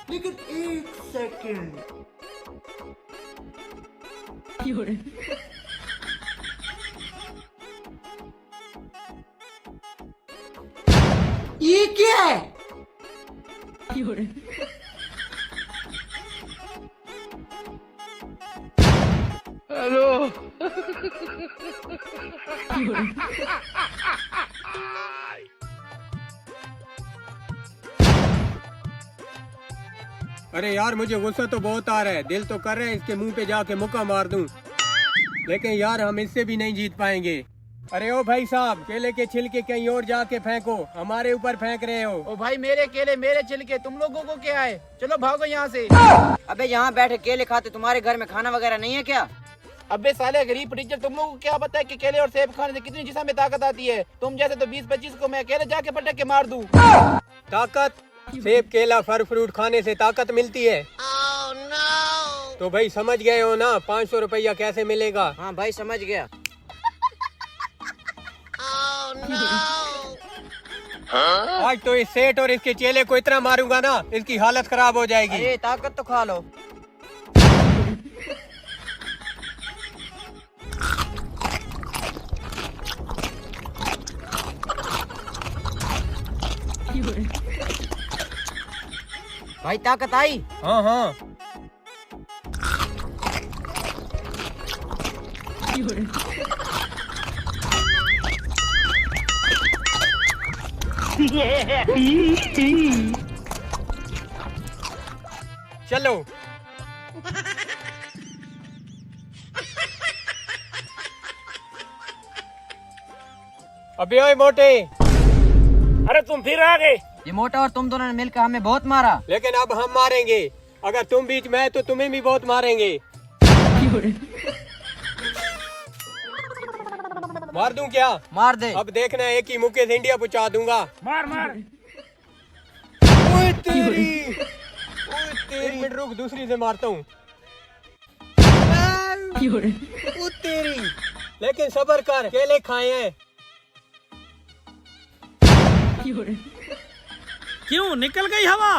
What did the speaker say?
लेकिन एक सेकंड, ये क्या है? हेलो। अरे यार मुझे गुस्सा तो बहुत आ रहा है, दिल तो कर रहा है इसके मुंह पे जाके मुक्का मार दूं, लेकिन यार हम इससे भी नहीं जीत पाएंगे। अरे ओ भाई साहब, केले के छिलके कहीं और जाके फेंको, हमारे ऊपर फेंक रहे हो। ओ भाई, मेरे केले मेरे छिलके, तुम लोगों को क्या है? चलो भागो यहाँ से। अबे यहाँ बैठे केले खाते, तुम्हारे घर में खाना वगैरह नहीं है क्या? अबे साले गरीब टीचर, तुम लोगों को क्या पता है कि केले और सेब खाने से कितनी जिस्म में ताकत आती है? तुम जैसे तो 20-25 को मैं अकेले जाके पटक के मार दूं। ताकत? सेब केला फल फ्रूट खाने से ताकत मिलती है? तो भाई समझ गए हो ना, 500 रुपया कैसे मिलेगा? हाँ भाई समझ गया। आज तो इस सेठ और इसके चेले को इतना मारूंगा ना, इसकी हालत खराब हो जाएगी। अरे ताकत तो खा लो। भाई ताकत आई? हाँ हाँ। चलो। अबे ओए मोटे। अरे तुम फिर आ गए। ये मोटा और तुम दोनों ने मिलकर हमें बहुत मारा। लेकिन अब हम मारेंगे, अगर तुम बीच में है तो तुम्हें भी बहुत मारेंगे। मार दूं क्या? मार दे। अब देखना, एक ही मुक्के से इंडिया पहुंचा दूंगा। मार मार। ओए तेरी, ओए तेरी, मिनट रुक, दूसरी से मारता हूँ। ओ तेरी, लेकिन सब्र कर, केले खाए हैं। क्यों निकल गई हवा?